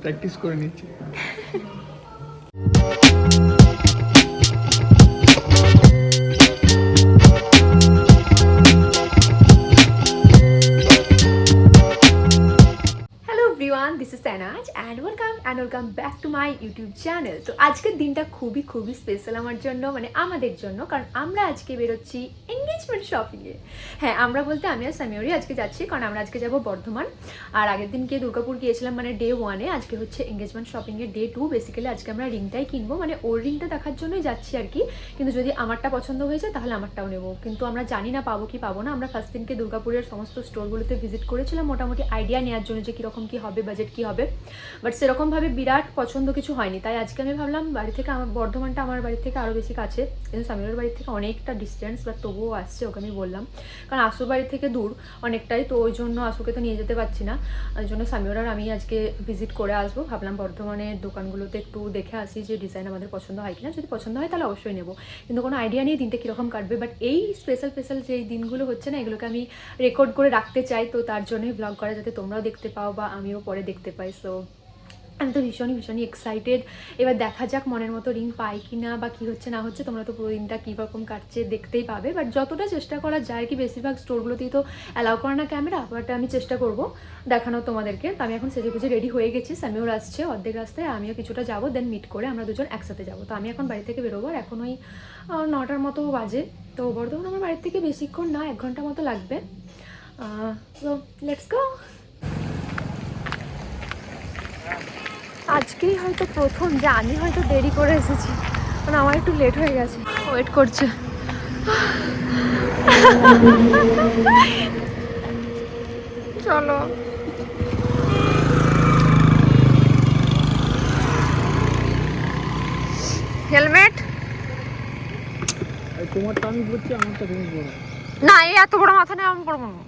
Practice করে নিচ্ছি। This is Sanaz and welcome back to my YouTube channel. তো আজকের দিনটা খুবই স্পেশাল আমার জন্য, মানে আমাদের জন্য, কারণ আমরা আজকে বেরোচ্ছি এঙ্গেজমেন্ট শপিংয়ে। হ্যাঁ, আমরা বলতে আমি আর সামিউরি আজকে যাচ্ছি, কারণ আমরা আজকে যাব বর্ধমান। আর আগের দিন গিয়ে দুর্গাপুর গিয়েছিলাম, মানে ডে 1-এ। আজকে হচ্ছে এঙ্গেজমেন্ট শপিংয়ের ডে 2। বেসিক্যালি আজকে আমরা রিংটাই কিনবো, মানে ওর রিংটা দেখার জন্যই যাচ্ছি আর কি। কিন্তু যদি আমারটা পছন্দ হয়ে যায় তাহলে আমারটাও নেবো, কিন্তু আমরা জানি না পাবো কি পাবো না। আমরা ফার্স্ট দিনকে দুর্গাপুরের সমস্ত স্টোরগুলোতে ভিজিট করেছিলাম মোটামুটি আইডিয়া নেওয়ার জন্য যে কীরকম কী হবে, বাজেট কী হবে, বাট সেরকমভাবে বিরাট পছন্দ কিছু হয়নি। তাই আজকে আমি ভাবলাম বাড়ি থেকে বর্ধমানটা আমার বাড়ি থেকে আরও বেশি কাছে, কিন্তু সামিরের বাড়ি থেকে অনেকটা ডিস্টেন্স, বাট তবুও আসছে। ওকে আমি বললাম, কারণ আসুর বাড়ি থেকে দূর অনেকটাই, তো ওই জন্য আসুকে তো নিয়ে যেতে পারছি না। ওই জন্য সামির আর আমি আজকে ভিজিট করে আসবো। ভাবলাম বর্ধমানের দোকানগুলোতে একটু দেখে আসি যে ডিজাইন আমাদের পছন্দ হয় কিনা। যদি পছন্দ হয় তাহলে অবশ্যই নেবো, কিন্তু কোনো আইডিয়া নেই দিনটা কীরকম কাটবে। বাট এই স্পেশাল যে দিনগুলো হচ্ছে না, এগুলোকে আমি রেকর্ড করে রাখতে চাই, তো তার জন্যই ব্লগ করা, যাতে তোমরাও দেখতে পাও বা আমিও পরে দেখতে পাই। সো আমি তো ভীষণই এক্সাইটেড। এবার দেখা যাক মনের মতো রিং পাই কি না, বা কী হচ্ছে না হচ্ছে। তোমরা তো পুরো দিনটা কীরকম কাটছে দেখতেই পাবে, বাট যতটা চেষ্টা করা যায় কি। বেশিরভাগ স্টোরগুলোতেই তো অ্যালাউ করে না ক্যামেরা, বাট আমি চেষ্টা করব দেখানো তোমাদেরকে। তো আমি এখন সেজে গুজে রেডি হয়ে গেছি, সামিউর আসছে অর্ধেক রাস্তায়, আমিও কিছুটা যাবো, দেন মিট করে আমরা দুজন একসাথে যাবো। তো আমি এখন বাড়ি থেকে বেরোবো, আর এখন ওই 9টার মতো বাজে। তো বর্ধমান আমার বাড়ির থেকে বেশিক্ষণ না, 1 ঘন্টা মতো লাগবে। So let's go. আজকেই হয়তো প্রথম যে আমি হয়তো দেরি করে এসেছি, কারণ আমার একটু লেট হয়ে গেছে। ওয়েট করছে। চলো। হেলমেট তোমারটা আমি পড়ছি, আমারটা তুমি পড়ো না। এই এত বড় মাথা নিয়ে আমি পড়বো না।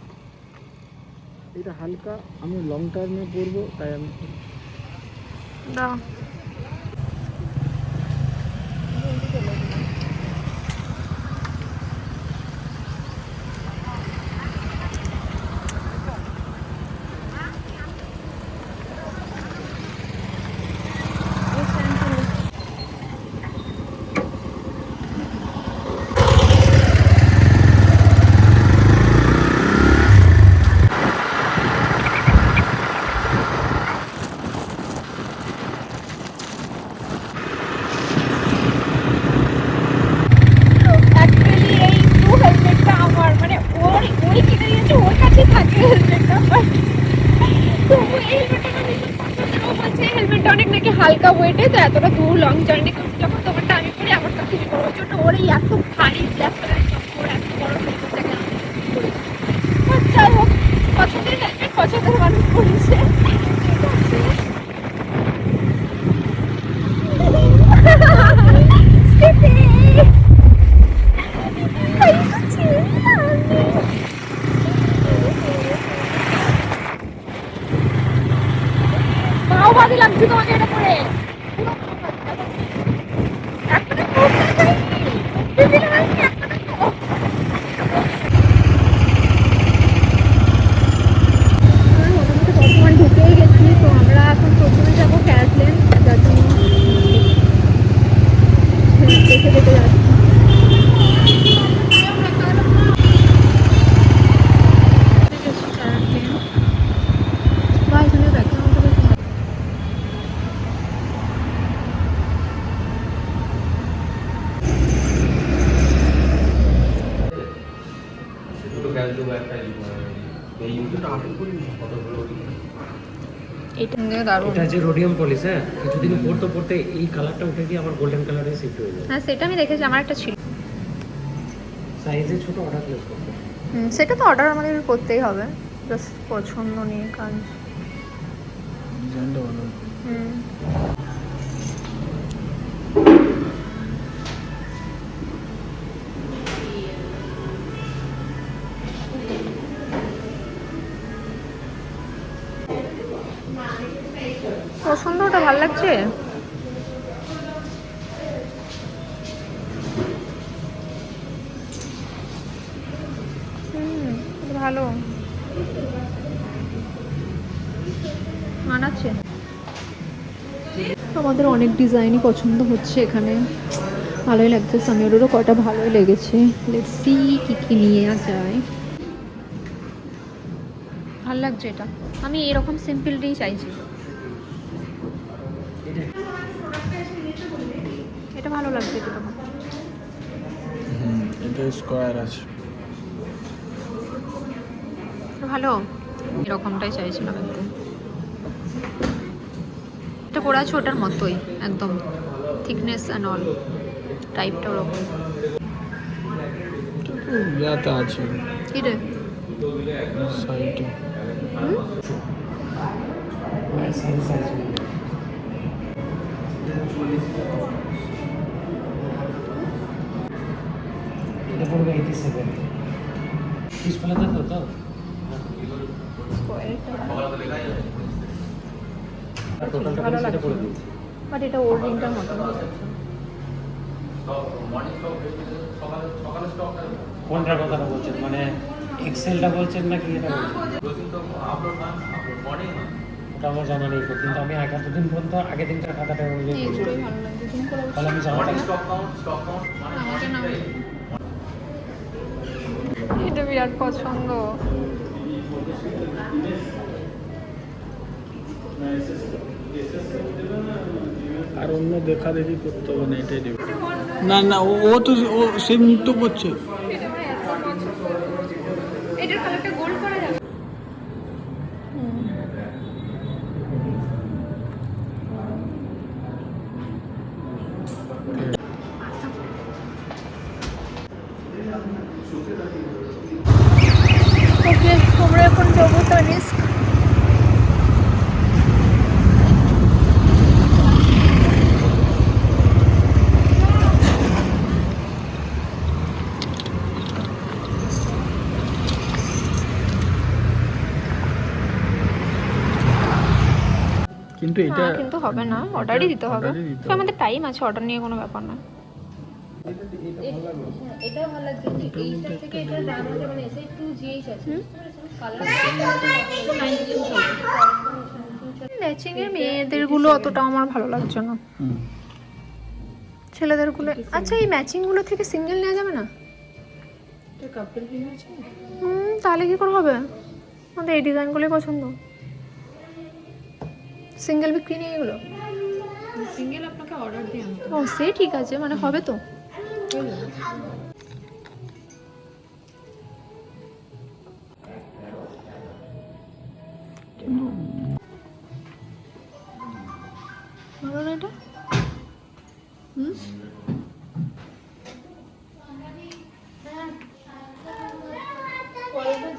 এটা হালকা, আমি লং টার্মে পরবো, তাই আমি দাও। অনেক নাকি হালকা ওয়েটে, তো এতটা দূর লং জার্নি করতে যখন তোমারটা আমি করি, আমারটা খুবই বড়। ওই জন্য ওর এই এত ভারী ব্ল্যাক কালারের চপ্পল, এত বড় হেলমেটটাকে আমি যাই হোক, পছন্দের হেলমেট পছন্দের মানুষ করেছে। মাওবাদী লাগছে তোমাকে এটা পরে। বর্তমান ঢুকেই গেছি, তো আমরা এখন প্রথমে যাবো ক্যাসলেন, যার জন্য দেখে দেখে যাচ্ছি। এটা যে রোডিয়াম পলিশ, হ্যাঁ কিছুদিন পরতে পরতে এই কালারটা উঠে গিয়ে আবার গোল্ডেন কালারে শিফট হয়ে যায়। হ্যাঁ, সেটা আমি দেখেছি, আমার একটা ছিল। সাইজে ছোট, অর্ডার প্লেস করতে। সেটা তো অর্ডার আমাদের করতেই হবে, জাস্ট পছন্দ নিয়ে কাজ। ডিজাইনটা ভালো। পছন্দটা ভালো লাগছে। ভালো মানাচ্ছে। আমাদের অনেক ডিজাইনই পছন্দ হচ্ছে এখানে, ভালোই লাগছে। সামিউরেরও কয়টা ভালোই লেগেছে। লেটস সি কী কী নিয়ে যায়। ভালো লাগছে এটা, আমি এরকম সিম্পলটাই চাইছি। এটা ভালো লাগছে, এটা তখন এটা স্কোয়ার আছে। ভালো, এরকমটাই চাইছিলাম একদম। এটা পড়া আছে ওটার মতোই একদম, থিকনেস অ্যান্ড অল টাইপটা ওরকম। ইয়াতে আছে কি রে সাইডে। এটা পড়বে 87 পিস ফেলে দেন তো টোটালটা ভালো সেটা লাগছে, করে দিই। বাট এটা ওর রিংটার মতো। কোনটার কথাটা বলছেন, মানে এক্সেলটা বলছেন নাকি এটা বলছেন? ওটা আমার জানা নেই, কিন্তু আমি এতদিন পর্যন্ত আগের দিনটার খাতাটা অনুযায়ী করছি। ভালো লাগছে, তুমি করে তাহলে আমি জামাটা আমাকে না, এটা বিরাট পছন্দ। আর অন্য দেখা দেখি করতে হবে না, এটাই দেবে। না না, ও তো ও সে মুক্ত করছে। এটার কালারটা গোল্ড করা যাবে। ওকে, আমরা এখন যাবো তানিস্ক। কিন্তু এটা কিন্তু হবে না, অর্ডারই দিতে হবে। অর্ডারই দিতে তো আমাদের টাইম আছে, অর্ডার নিয়ে কোনো ব্যাপার না। এটা ভালো লাগছে, এইটার থেকে এটার দাম আছে, মানে এসে একটু জিএইচ আছে, ম্যাচিং এর মেয়েদের গুলো অতটা আমার ভালো লাগছে না, ছেলেদের গুলো। আচ্ছা, এই ম্যাচিং গুলো থেকে সিঙ্গেল নেওয়া যাবে না? তাহলে কি করে হবে? আমাদের এই ডিজাইনগুলোই পছন্দ, সিঙ্গেল বিক্রি নেই এগুলো। সিঙ্গেল আপনাকে অর্ডার দিয়ে আনতে ও সে ঠিক আছে, মানে হবে তো। ভালো না এটা?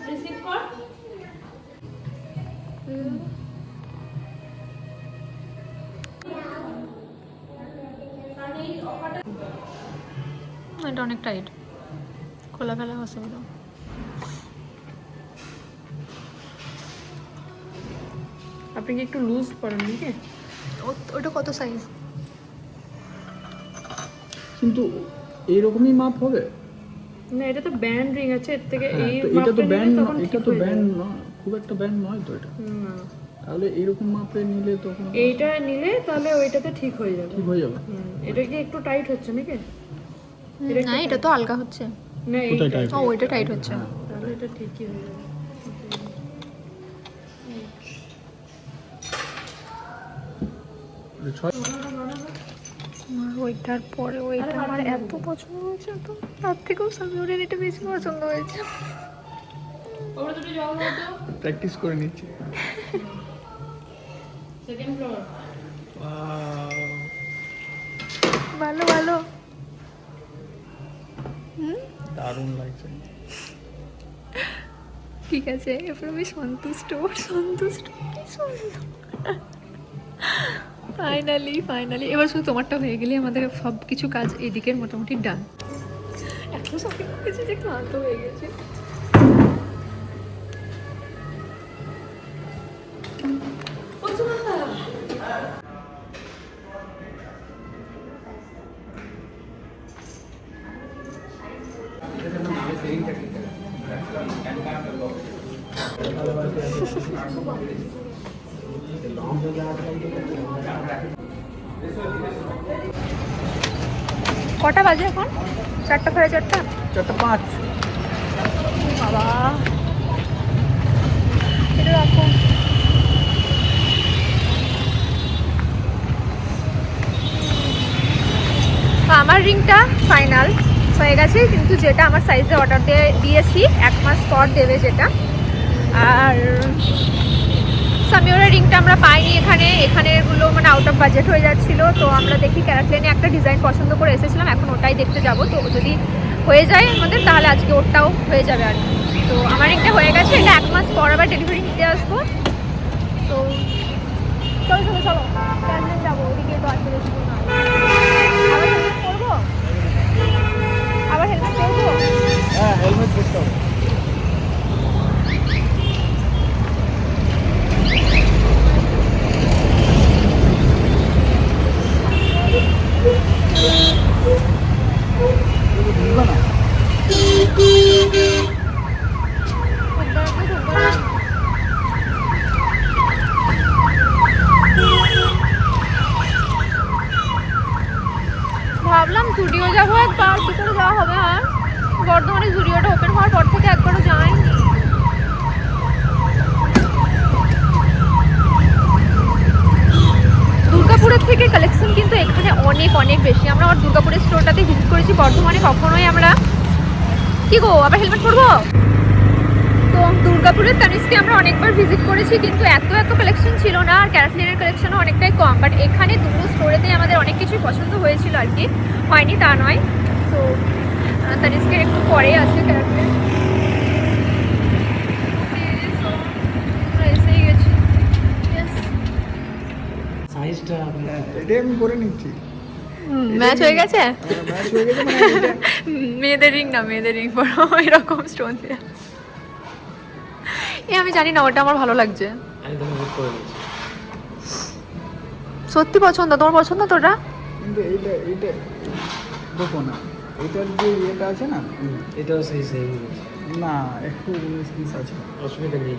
রিসিভ কর। এটা অনেক টাইট, খোলা ফেলা অসুবিধা। আপনি কি একটু লুজ পড়েন নাকি? ওটা কত সাইজ? কিন্তু এইরকমই মাপ হবে না, এটা তো ব্যান্ড রিং আছে, এর থেকে হ্যাঁ, এই তো এটা তো মাপটা নিলে ব্যান্ড, তখন এটা ঠিক তো হয়ে ব্যান্ড যাবে। নয়, খুব একটা ব্যান্ড নয় তো এটা। না, তাহলে এরকম মাপে নিলে তখন এইটা নিলে তাহলে ওইটাতে ঠিক হয়ে যাবে। ঠিক হয়ে যাবে। এটা কি একটু টাইট হচ্ছে নাকি? না, এটা তো আলগা হচ্ছে। না, কোথায় এইটা টাইট? ও ওইটা টাইট হচ্ছে। তাহলে এটা ঠিকই হয়ে যাবে। আমার ওইটার পরে ওইটা আমার এত পছন্দ হয়েছে, তো তার থেকেও সামিউরের এটা বেশি পছন্দ হয়েছে। ওটা দুটো জল দাও তো। প্র্যাকটিস করে নিচ্ছি। Second floor. ভালো ভালো। দারুণ লাগছে। ঠিক আছে, এরপর আমি সন্তুষ্ট, সন্তুষ্ট, কি সুন্দর। ফাইনালি ফাইনালি এবার শুধু তোমারটা হয়ে গেলে আমাদের সব কিছু কাজ এদিকের মোটামুটি ডান। এত শপিং করেছি যে ক্লান্ত হয়ে গেছে। কটা বাজে এখন? 4টা, সাড়ে 4টা। 4:05। বাবা, এটা রাখো। আমার রিংটা ফাইনাল হয়ে গেছে, কিন্তু যেটা আমার সাইজে অর্ডার দিয়েছি 1 মাস পর দেবে যেটা। আর সামিওরের রিংটা আমরা পাইনি এখানেগুলো মানে আউট অফ বাজেট হয়ে যাচ্ছিলো। তো আমরা দেখি ক্যারাটলেনে একটা ডিজাইন পছন্দ করে এসেছিলাম, এখন ওটাই দেখতে যাব। তো যদি হয়ে যায় আমাদের তাহলে আজকে ওটাও হয়ে যাবে আর কি। তো আমার রিংটা হয়ে গেছে, এটা 1 মাস পর আবার ডেলিভারি নিতে আসবো। তো চলো চলো চলো ক্যারাটলেন যাবো, ওদিকে তো আসতে বেশি দূর নয়। আবার হেলমেট পরবো। হ্যাঁ, হেলমেট পরতে হবে। ঢুকবে না। ভাবলাম জুডিও যাবো একবার, কি করে যাওয়া হবে। আর বর্ধমানে জুডিওটা ওপেন হওয়ার পর থেকে একবারও যাইনি। দুর্গাপুরের থেকে কালেকশন কিন্তু এখানে অনেক অনেক বেশি। আমরা আমার দুর্গাপুরের স্টোরটাতে ভিজিট করেছি, বর্ধমানে কখনোই আমরা। কি গো, আবার হেলমেট পরবো? তো দুর্গাপুরের তানিস্কে আমরা অনেকবার ভিজিট করেছি, কিন্তু এত কালেকশন ছিল না, আর ক্যারাটলেনের কালেকশনও অনেকটাই কম। বাট এখানে দুটো স্টোরেতেই আমাদের অনেক কিছুই পছন্দ হয়েছিল আর কি, হয়নি তা নয়। তো তানিস্কের একটু পরে আছে ক্যারাটলেন, এসেই গেছি। সাইজটা এটাই আমি করে নিচ্ছি। ম্যাচ হয়ে গেছে। ম্যাচ হয়ে গেছে মানে এটা মেয়েদের রিং না, মেয়েদের রিং পরো এরকম স্টোন দিয়ে। আমি জানি না, ওটা আমার ভালো লাগছে। আমি তোমাকে বুক করে দিয়েছি। সত্যি পছন্দ, তোমার পছন্দ তো ওটা? কিন্তু এইটা দেখো না, এটার যে ইয়েটা আছে না, এটাও সেই সেম না একটু 19-20 আছে। অসুবিধা নেই।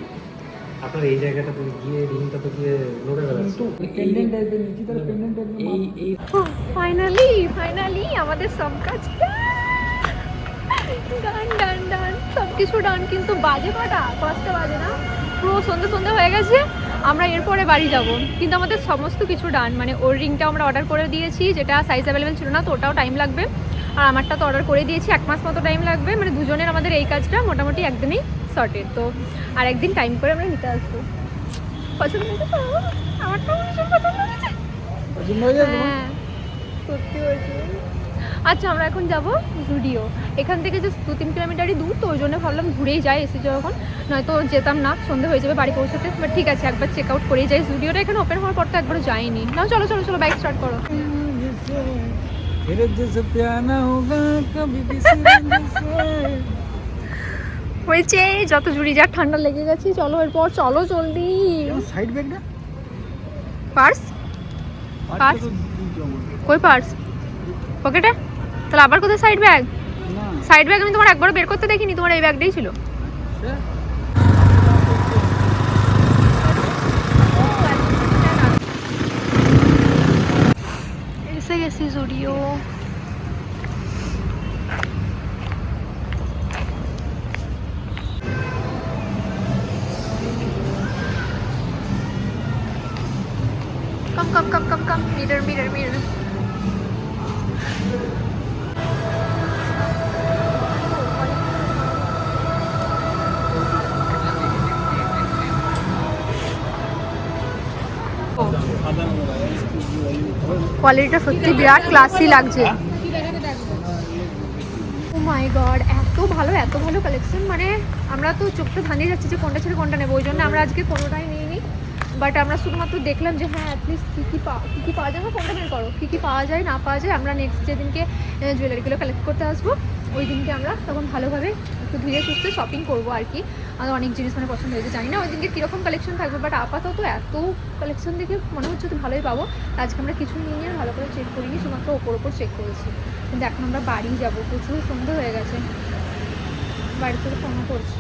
আপনার এই জায়গাটা তো গিয়ে রিংটা তো গিয়ে লড়ে গেল। কিন্তু পেন্ডেন্ট টাইপের নিচে তার পেন্ডেন্ট টাইপের এই ফাইনালি আমাদের সব কাজ ডান সব কিছু ডান। কিন্তু বাজে কটা? 5টা বাজে না, পুরো সন্ধে হয়ে গেছে। আমরা এরপরে বাড়ি যাব, কিন্তু আমাদের সমস্ত কিছু ডান। মানে ওর রিংটা আমরা অর্ডার করে দিয়েছি, যেটা সাইজ অ্যাভেলেবেল ছিল না, তো ওটাও টাইম লাগবে। আর আমারটা তো অর্ডার করে দিয়েছি, 1 মাস মতো টাইম লাগবে। মানে দুজনের আমাদের এই কাজটা মোটামুটি একদিনেই সর্টেড। তো আর একদিন টাইম করে আমরা নিতে আসবো। পছন্দ হয়েছে? আমারটাও ভীষণ পছন্দ হয়েছে। পছন্দ হয়ে যাবে। হ্যাঁ সত্যি হয়েছে। আচ্ছা, আমরা এখন যাব জুডিও। এখান থেকে যে 2-3 কিলোমিটারই দূর, তো ওই জন্য ভাবলাম ঘুরেই যাই, এসেছি যখন, নয়তো যেতাম না, সন্ধে হয়ে যাবে বাড়ি পৌঁছাতে। বাট ঠিক আছে, একবার চেক আউট করেই যাই। জুডিওটা এখানে ওপেন হওয়ার পর তো একবারও যাইনি। না চলো চলো চলো, বাইক স্টার্ট করো। तेरे जैसे प्यार ना होगा कभी किसी से। হয়েছে, যত জুড়ি যা ঠান্ডা লেগে গেছে। চলো এরপর, চলো জলদি। সাইড ব্যাগটা পার্স? পার্স কই? পার্স পকেটে? তাহলে আবার কোথায় সাইড ব্যাগ? না সাইড ব্যাগ আমি তোমার একবারও বের করতে দেখিনি, তোমার এই ব্যাগটাই ছিল। এসে গেছি জুডিও। Come, mirror. কোয়ালিটিটা সত্যি বিরাট ক্লাসি লাগছে। ও মাই গড, এত ভালো কালেকশন। মানে আমরা তো চোখটা ধানিয়ে যাচ্ছি যে কোনটা ছেড়ে কোনটা নেবো। ওই জন্য আমরা আজকে কোনোটাই নিইনি। বাট আমরা শুধুমাত্র দেখলাম যে হ্যাঁ অ্যাটলিস্ট কী কী পাওয়া যায়। ফোনটা বের করো, কী পাওয়া যায় না পাওয়া যায়। আমরা নেক্সট যেদিনকে জুয়েলারিগুলো কালেক্ট করতে আসবো, ওই দিনকে আমরা তখন ভালোভাবে একটু ধীরে সুস্থে শপিং করবো আর কি। আমাদের অনেক জিনিস মানে পছন্দ হয়েছে, জানি না ওই দিনকে কীরকম কালেকশন থাকবে। বাট আপাতত এত কালেকশন দেখে মনে হচ্ছে তো ভালোই পাবো। আজকে আমরা কিছু নিয়ে ভালো করে চেক করিনি, শুধুমাত্র ওপর চেক করেছি। কিন্তু এখন আমরা বাড়ি যাবো, প্রচুর সন্ধ্যে হয়ে গেছে। বাড়ি থেকে ফোনও করছি।